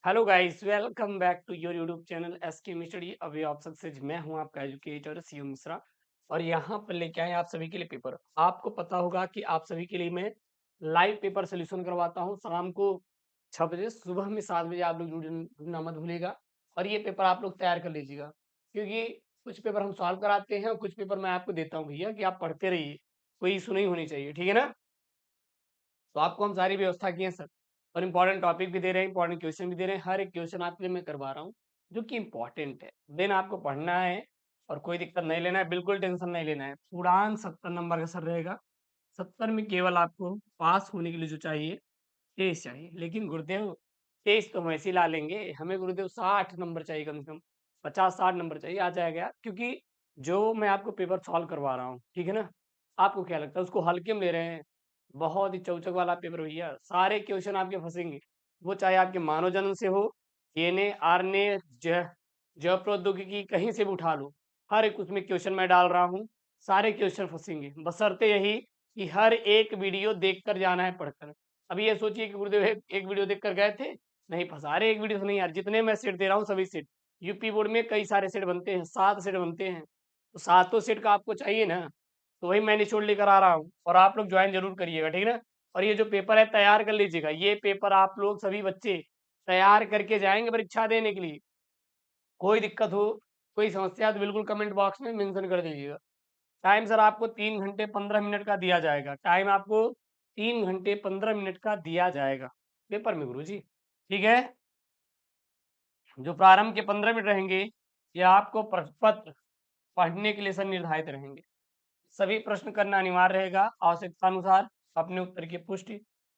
Hello guys, welcome back to your YouTube channel SK study away of success. मैं हूं आपका educator CU Mishra और यहाँ पर लेके आए आप सभी के लिए पेपर। आपको पता होगा कि आप सभी के लिए मैं लाइव पेपर सोल्यूशन करवाता हूं शाम को 6 बजे, सुबह में 7 बजे। आप लोग जुड़ना मत भूलिएगा और ये पेपर आप लोग तैयार कर लीजिएगा, क्योंकि कुछ पेपर हम सॉल्व कराते हैं और कुछ पेपर मैं आपको देता हूँ भैया कि आप पढ़ते रहिए, कोई इशू नहीं होनी चाहिए, ठीक है ना। तो आपको हम सारी व्यवस्था की है सर, और इम्पोर्टेंट टॉपिक भी दे रहे हैं, इंपॉर्टेंट क्वेश्चन भी दे रहे हैं। हर एक क्वेश्चन आपके लिए मैं करवा रहा हूँ जो कि इम्पोर्टेंट है। देन आपको पढ़ना है और कोई दिक्कत नहीं लेना है, बिल्कुल टेंशन नहीं लेना है। पूरान 70 नंबर का सर रहेगा। 70 में केवल आपको पास होने के लिए जो चाहिए 23 चाहिए, लेकिन गुरुदेव 23 तो हम ऐसे ही ला लेंगे, हमें गुरुदेव 60 नंबर चाहिए, कम से कम 50-60 नंबर चाहिए, आ जाएगा। क्योंकि जो मैं आपको पेपर सॉल्व करवा रहा हूँ, ठीक है ना, आपको क्या लगता है उसको हल्के में ले रहे हैं? बहुत ही चौचक वाला पेपर भैया, सारे क्वेश्चन आपके फंसेंगे। वो चाहे आपके मानव जन्म से हो, एने आरने जय जय प्रौद्योगिकी कहीं से भी उठा लो, हर एक उसमें क्वेश्चन मैं डाल रहा हूँ। सारे क्वेश्चन फंसेंगे, बशर्ते यही कि हर एक वीडियो देख कर जाना है, पढ़कर। अभी ये सोचिए कि गुरुदेव एक वीडियो देख कर गए थे, नहीं फंसा। अरे एक वीडियो से नहीं यार, जितने मैं सेट दे रहा हूँ सभी सेट, यूपी बोर्ड में कई सारे सेट बनते हैं, 7 सेट बनते हैं, तो सातों सेट का आपको चाहिए ना। तो वही मैं निचोड़ लेकर आ रहा हूँ और आप लोग ज्वाइन जरूर करिएगा, ठीक है ना। और ये जो पेपर है तैयार कर लीजिएगा, ये पेपर आप लोग सभी बच्चे तैयार करके जाएंगे परीक्षा देने के लिए। कोई दिक्कत हो, कोई समस्या, तो बिल्कुल कमेंट बॉक्स में मेंशन कर दीजिएगा। टाइम सर आपको 3 घंटे 15 मिनट का दिया जाएगा, टाइम आपको 3 घंटे 15 मिनट का दिया जाएगा पेपर में गुरु जी, ठीक है। जो प्रारंभ के 15 मिनट रहेंगे, ये आपको प्रश्न पत्र पढ़ने के लिए सर निर्धारित रहेंगे। सभी प्रश्न करना अनिवार्य रहेगा, आवश्यकता अनुसार अपने उत्तर की पुष्टि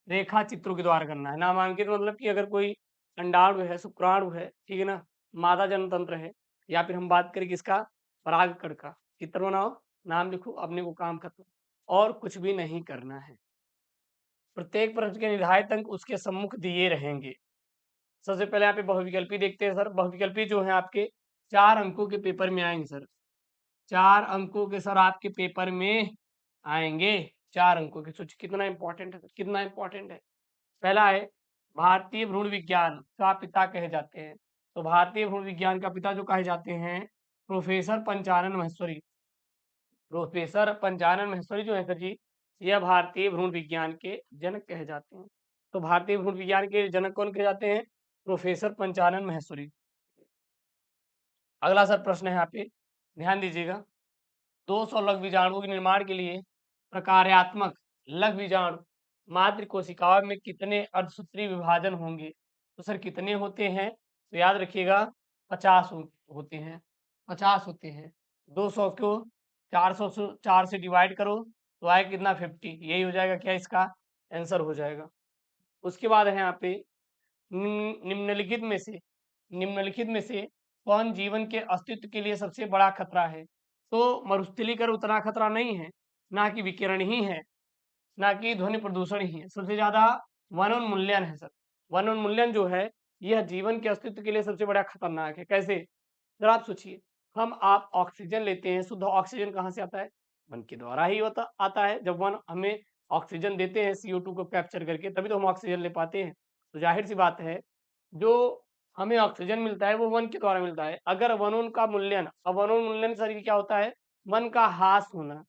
रेखा चित्रों के द्वारा करना है। नामांकित मतलब कि अगर कोई अंडाणु है, शुक्राणु है, ठीक है ना, मादा जन तंत्र है, या फिर हम बात करें किसका, परागकण का, चित्र बनाओ, नाम लिखो, अपने को काम खत्म, और कुछ भी नहीं करना है। प्रत्येक प्रश्न के निर्धारित अंक उसके सम्मुख दिए रहेंगे। सबसे पहले यहाँ पे बहुविकल्पी देखते हैं सर। बहुविकल्पी जो है आपके 4 अंकों के पेपर में आएंगे सर, 4 अंकों के सर आपके पेपर में आएंगे। 4 अंकों के, सोच कितना इंपॉर्टेंट है, कितना इंपॉर्टेंट है। पहला है, भारतीय भ्रूण विज्ञान का पिता कहे जाते हैं। तो भारतीय भ्रूण विज्ञान का पिता जो कहे जाते हैं, प्रोफेसर पंचानन माहेश्वरी। प्रोफेसर पंचानन माहेश्वरी जो है सर जी, यह भारतीय भ्रूण विज्ञान के जनक कहे जाते हैं। तो भारतीय भ्रूण विज्ञान के जनक कौन कहे जाते हैं? प्रोफेसर पंचानन माहेश्वरी। अगला सर प्रश्न है यहाँ पे, ध्यान दीजिएगा। 200 लघु बीजाणुओं के निर्माण के लिए प्रकार्यात्मक लघु बीजाणु मातृ कोशिकाओं में कितने अर्धसूत्रीय विभाजन होंगे? तो सर कितने होते हैं? तो याद रखिएगा, 50 होते हैं, 50 होते हैं। 200 को 400 से 4 से डिवाइड करो तो आए कितना, 50। यही हो जाएगा क्या, इसका आंसर हो जाएगा। उसके बाद है यहाँ पे, निम्नलिखित में से निम्नलिखित में से कौन जीवन के अस्तित्व के लिए सबसे बड़ा खतरा है? तो मरुस्थलीकरण उतना खतरा नहीं है, ना कि विकिरण ही है, ना कि ध्वनि प्रदूषण ही है। सबसे ज्यादा वनोन्मूलन है सर। वनोन्मूलन जो है, यह जीवन के अस्तित्व के लिए सबसे बड़ा खतरनाक है। कैसे? जरा आप सोचिए, हम आप ऑक्सीजन लेते हैं, शुद्ध ऑक्सीजन कहाँ से आता है? वन के द्वारा ही होता आता है। जब वन हमें ऑक्सीजन देते हैं, CO2 को कैप्चर करके, तभी तो हम ऑक्सीजन ले पाते हैं। तो जाहिर सी बात है, जो हमें ऑक्सीजन मिलता है वो वन के द्वारा मिलता है। अगर वनों का मूल्यन, अब वनोन्मूलन सर क्या होता है? वन का ह्रास होना,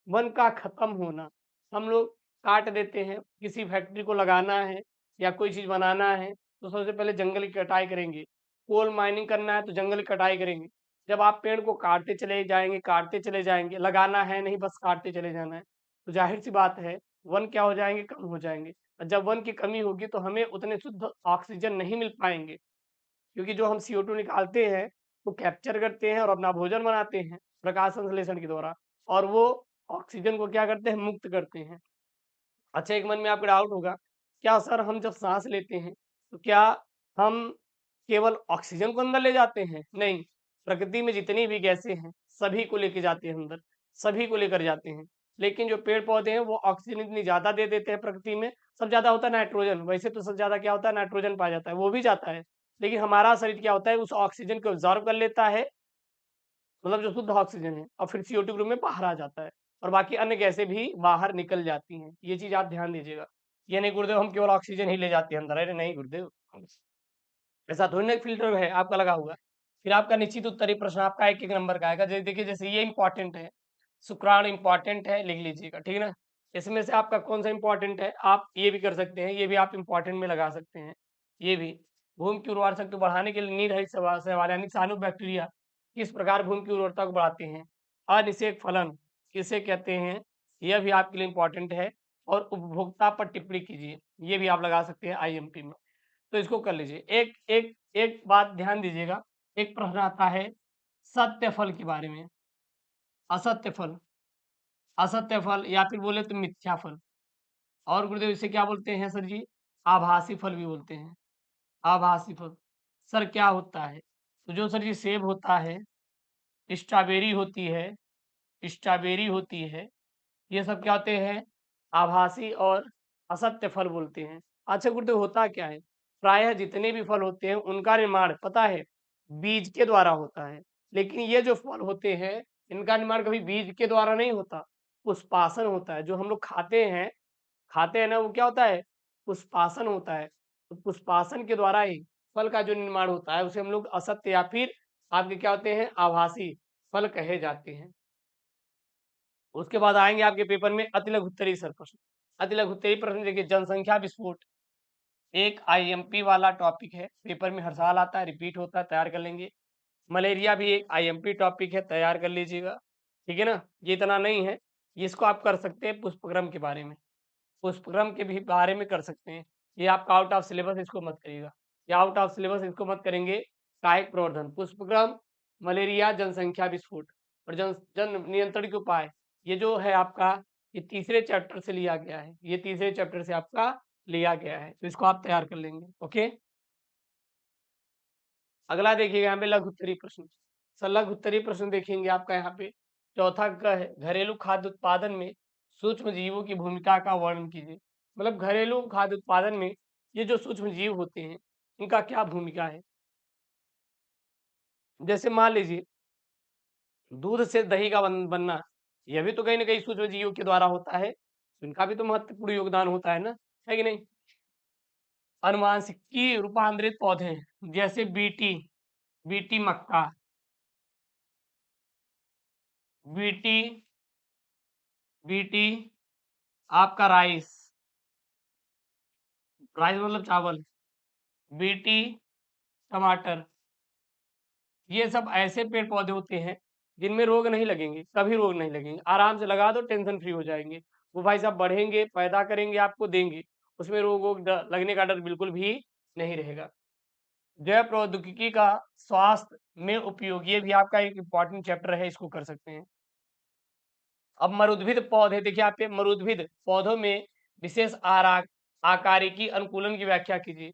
वन का खत्म होना। हम लोग काट देते हैं, किसी फैक्ट्री को लगाना है या कोई चीज बनाना है तो सबसे पहले जंगल की कटाई करेंगे। कोल माइनिंग करना है तो जंगल की कटाई करेंगे। जब आप पेड़ को काटते चले जाएंगे, काटते चले जाएंगे, लगाना है नहीं, बस काटते चले जाना है, तो जाहिर सी बात है वन क्या हो जाएंगे, कम हो जाएंगे। और जब वन की कमी होगी तो हमें उतने शुद्ध ऑक्सीजन नहीं मिल पाएंगे, क्योंकि जो हम CO2 निकालते हैं वो कैप्चर करते हैं और अपना भोजन बनाते हैं प्रकाश संश्लेषण के द्वारा, और वो ऑक्सीजन को क्या करते हैं, मुक्त करते हैं। अच्छा, एक मन में आपको डाउट होगा, क्या सर हम जब सांस लेते हैं तो क्या हम केवल ऑक्सीजन को अंदर ले जाते हैं? नहीं, प्रकृति में जितनी भी गैसें हैं सभी को लेके जाते हैं अंदर, सभी को लेकर जाते हैं। लेकिन जो पेड़ पौधे हैं वो ऑक्सीजन इतनी ज्यादा दे देते हैं प्रकृति में, सब ज्यादा होता है नाइट्रोजन। वैसे तो सब ज्यादा क्या होता है, नाइट्रोजन पाया जाता है, वो भी जाता है। लेकिन हमारा शरीर क्या होता है, उस ऑक्सीजन को ऑब्जॉर्व कर लेता है, मतलब जो शुद्ध ऑक्सीजन है, और फिर CO2 के रूप में बाहर आ जाता है, और बाकी अन्य गैसें भी बाहर निकल जाती हैं। ये चीज आप ध्यान दीजिएगा। ये नहीं गुरुदेव हम केवल ऑक्सीजन ही ले जाते हैं अंदर, अरे नहीं गुरुदेव। ऐसा थोड़ी ना फ़िल्टर है आपका लगा हुआ। फिर आपका निश्चित उत्तरीय प्रश्न आपका 1-1 नंबर का आएगा। जैसे देखिए जैसे ये इम्पोर्टेंट है, शुक्राणु इम्पोर्टेंट है, लिख लीजिएगा, ठीक है ना? इसमें से आपका कौन-सा इम्पोर्टेंट है, आप ये भी कर सकते हैं, ये भी आप इम्पोर्टेंट में लगा सकते हैं, ये भी। भूमि की उर्वार शक्ति को बढ़ाने के लिए नील सवाल यानी साइनोबैक्टीरिया किस प्रकार भूमि की उर्वरता को बढ़ाते हैं? अनिषेक फलन किसे कहते हैं? यह भी आपके लिए इम्पोर्टेंट है और उपभोक्ता पर टिप्पणी कीजिए, ये भी आप लगा सकते हैं आईएमपी में। तो इसको कर लीजिए। एक एक एक बात ध्यान दीजिएगा, एक प्रश्न आता है सत्य फल के बारे में, असत्य फल, असत्य फल या फिर बोले तो मिथ्या फल और गुरुदेव इसे क्या बोलते हैं सर जी? आभासी फल भी बोलते हैं, आभासी फल। सर क्या होता है? तो जो सर जी सेब होता है, स्ट्रॉबेरी होती है, स्ट्रॉबेरी होती है, ये सब क्या होते हैं? आभासी और असत्य फल बोलते हैं। अच्छा गुरुदेव होता क्या है? प्रायः जितने भी फल होते हैं उनका निर्माण पता है बीज के द्वारा होता है। लेकिन ये जो फल होते हैं इनका निर्माण कभी बीज के द्वारा नहीं होता, पुष्पासन होता है। जो हम लोग खाते हैं ना वो क्या होता है? पुष्पासन होता है। तो पुष्पासन के द्वारा ही फल का जो निर्माण होता है उसे हम लोग असत्य या फिर आपके क्या होते हैं? आभासी फल कहे जाते हैं। उसके बाद आएँगे आपके पेपर में अतिलघु उत्तरीय सर प्रश्न। अतिलघु उत्तरीय प्रश्न देखिए जनसंख्या विस्फोट एक आईएमपी वाला टॉपिक है, पेपर में हर साल आता है, रिपीट होता है, तैयार कर लेंगे। मलेरिया भी एक आईएमपी टॉपिक है, तैयार कर लीजिएगा, ठीक है ना? ये इतना नहीं है, इसको आप कर सकते हैं पुष्पक्रम के बारे में। पुष्पक्रम के भी बारे में कर सकते हैं। ये आपका आउट ऑफ सिलेबस इसको मत करिएगा। ये आउट ऑफ सिलेबस इसको मत करेंगे। कायिक प्रवर्धन, पुष्पक्रम, मलेरिया, जनसंख्या विस्फोट और जन नियंत्रण के उपाय। ये जो है आपका ये तीसरे चैप्टर से लिया गया है। ये तीसरे चैप्टर से आपका लिया गया है। तो इसको आप तैयार कर लेंगे। ओके? अगला देखिएगा यहाँ पे लघु उत्तरीय प्रश्न। सर लघु उत्तरीय प्रश्न देखेंगे आपका यहाँ पे चौथा ग है घरेलू खाद्य उत्पादन में सूक्ष्म जीवों की भूमिका का वर्णन कीजिए। मतलब घरेलू खाद्य उत्पादन में ये जो सूक्ष्म जीव होते हैं, इनका क्या भूमिका है? जैसे मान लीजिए दूध से दही का बनना, यह भी तो कहीं न कहीं सूक्ष्म जीवों के द्वारा होता है। तो इनका भी तो महत्वपूर्ण योगदान होता है ना, है कि नहीं? आनुवांशिकी रूपांतरित पौधे जैसे बीटी, बीटी मक्का, बीटी बीटी आपका राइस, राइस मतलब चावल, बीटी टमाटर, ये सब ऐसे पेड़-पौधे होते हैं, जिनमें रोग नहीं लगेंगे, कभी रोग नहीं लगेंगे। आराम से लगा दो टेंशन फ्री हो जाएँगे। वो भाई साहब बढ़ेंगे, पैदा करेंगे, आपको देंगे। उसमें रोग-वोग लगने का डर बिल्कुल भी नहीं रहेगा। जैव प्रौद्योगिकी का स्वास्थ्य में उपयोग, ये भी आपका एक इम्पोर्टेंट चैप्टर है, इसको कर सकते हैं। अब मरुद्भिद पौधे देखिए आप ये मरुद्भिद पौधों में विशेष आकारिकी अनुकूलन की व्याख्या कीजिए।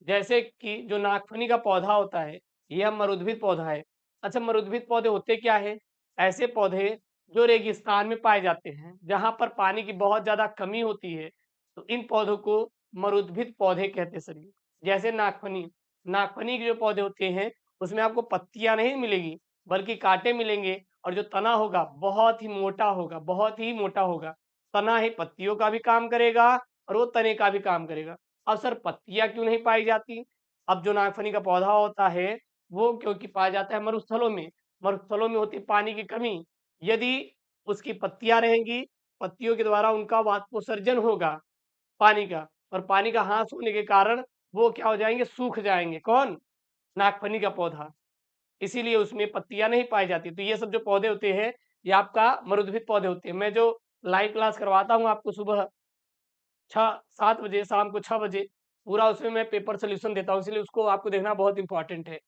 जैसे कि जो नागफनी का पौधा होता है, यह मरुद्भिद पौधा है। अच्छा मरुद्भिद पौधे होते क्या है? ऐसे पौधे जो रेगिस्तान में पाए जाते हैं, जहाँ पर पानी की बहुत ज़्यादा कमी होती है, तो इन पौधों को मरुद्भिद पौधे कहते हैं सर जी। जैसे नागफनी, नागफनी के जो पौधे होते हैं, उसमें आपको पत्तियाँ नहीं मिलेगी, बल्कि काँटे मिलेंगे और जो तना होगा बहुत ही मोटा होगा, बहुत ही मोटा होगा। तना ही पत्तियों का भी काम करेगा और वो तने का भी काम करेगा। अब सर पत्तियाँ क्यों नहीं पाई जाती? अब जो नागफनी का पौधा होता है, वो क्योंकि पाया जाता है मरुस्थलों में। मरुस्थलों में होती है पानी की कमी। यदि उसकी पत्तियाँ रहेंगी, पत्तियों के द्वारा उनका वाष्पोत्सर्जन होगा पानी का और पानी का ह्रास होने के कारण वो क्या हो जाएँगे? सूख जाएँगे। कौन? नागफनी का पौधा। इसीलिए उसमें पत्तियाँ नहीं पाई जाती। तो ये सब जो पौधे होते हैं, ये आपका मरुद्भिद पौधे होते हैं। मैं जो लाइव क्लास करवाता हूँ आपको सुबह 6-7 बजे, शाम को 6 बजे, पूरा उसमें मैं पेपर सॉल्यूशन देता हूँ, इसलिए उसको आपको देखना बहुत इम्पोर्टेंट है।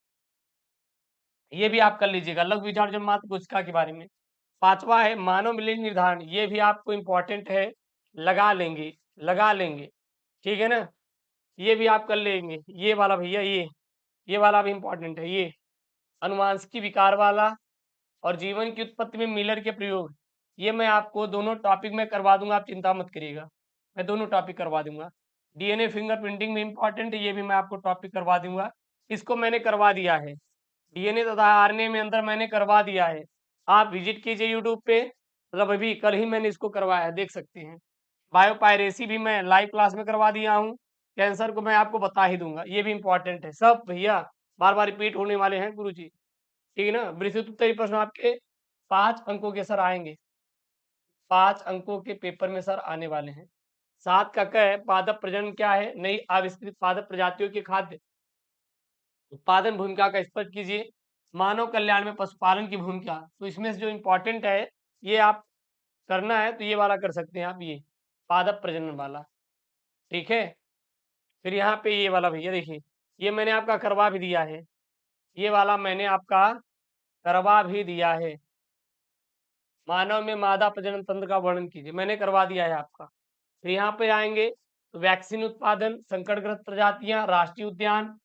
ये भी आप कर लीजिएगा, लघु विचार जन्मांतर कोशिका के बारे में। 5वां है मानव मिलिन निर्धारण, ये भी आपको इम्पोर्टेंट है, लगा लेंगे, लगा लेंगे। ठीक है ना? ये भी आप कर लेंगे। ये वाला भैया ये वाला भी इम्पोर्टेंट है ये। अनुवांशिकी विकार वाला और जीवन की उत्पत्ति में मिलर के प्रयोग, ये मैं आपको दोनों टॉपिक में करवा दूँगा, आप चिंता मत करिएगा। मैं दोनों टॉपिक करवा दूँगा। डीएनए फिंगरप्रिंटिंग में इम्पोर्टेंट है, ये भी मैं आपको टॉपिक करवा दूँगा। इसको मैंने करवा दिया है। डीएनए तथा आरएनए में अंतर मैंने करवा दिया है। आप विज़िट कीजिए यूट्यूब पे, मतलब अभी कल ही मैंने इसको करवाया है, देख सकते हैं। बायोपायरेसी भी मैं लाइव क्लास में करवा दिया हूँ। कैंसर को मैं आपको बता ही दूंगा, ये भी इंपॉर्टेंट है। सब भैया बार बार रिपीट होने वाले हैं गुरुजी, ठीक है ना। विस्तृत उत्तरीय प्रश्न आपके 5 अंकों के सर आएंगे, 5 अंकों के पेपर में सर आने वाले हैं। 7 का क्या है, पादप प्रजनन क्या है, नई आविष्कृत पादप प्रजातियों के खाद्य उत्पादन भूमिका का स्पष्ट कीजिए, मानव कल्याण में पशुपालन की भूमिका। तो इसमें से जो इम्पोर्टेंट है ये आप करना है तो ये वाला कर सकते हैं आप, ये पादप प्रजनन वाला, ठीक है। फिर यहाँ पे ये वाला भैया देखिए, ये मैंने आपका करवा भी दिया है, ये वाला मैंने आपका करवा भी दिया है। मानव में मादा प्रजनन तंत्र का वर्णन कीजिए, मैंने करवा दिया है आपका। फिर यहाँ पे आएंगे तो वैक्सीन उत्पादन, संकटग्रस्त प्रजातियां, राष्ट्रीय उद्यान,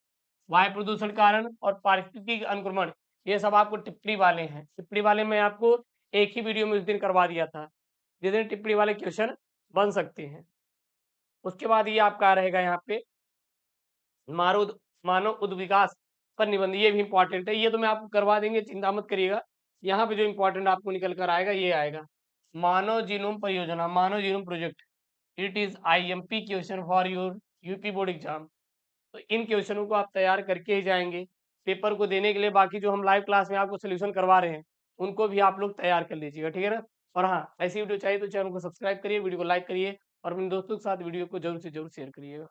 वायु प्रदूषण कारण और पारिस्थितिक अनुक्रमण, ये सब आपको टिप्पणी वाले हैं। टिप्पणी वाले मैं आपको एक ही वीडियो में उस दिन करवा दिया था, जिस दिन टिप्पणी वाले क्वेश्चन बन सकते हैं। उसके बाद ये आपका रहेगा यहाँ पे मानव मानव उद विकास पर निबंध, ये भी इंपॉर्टेंट है, ये तो मैं आपको करवा देंगे, चिंता मत करिएगा। यहाँ पे जो इंपॉर्टेंट आपको निकल कर आएगा ये आएगा, मानव जीनोम परियोजना, मानव जीनोम project, it is IMP question for your UP board exam. तो इन क्वेश्चनों को आप तैयार करके ही जाएंगे पेपर को देने के लिए। बाकी जो हम लाइव क्लास में आपको सोल्यूशन करवा रहे हैं उनको भी आप लोग तैयार कर लीजिएगा, ठीक है ना। और हाँ, ऐसी वीडियो चाहिए तो चैनल को सब्सक्राइब करिए, वीडियो को लाइक करिए और अपने दोस्तों के साथ वीडियो को जरूर से जरूर शेयर करिएगा।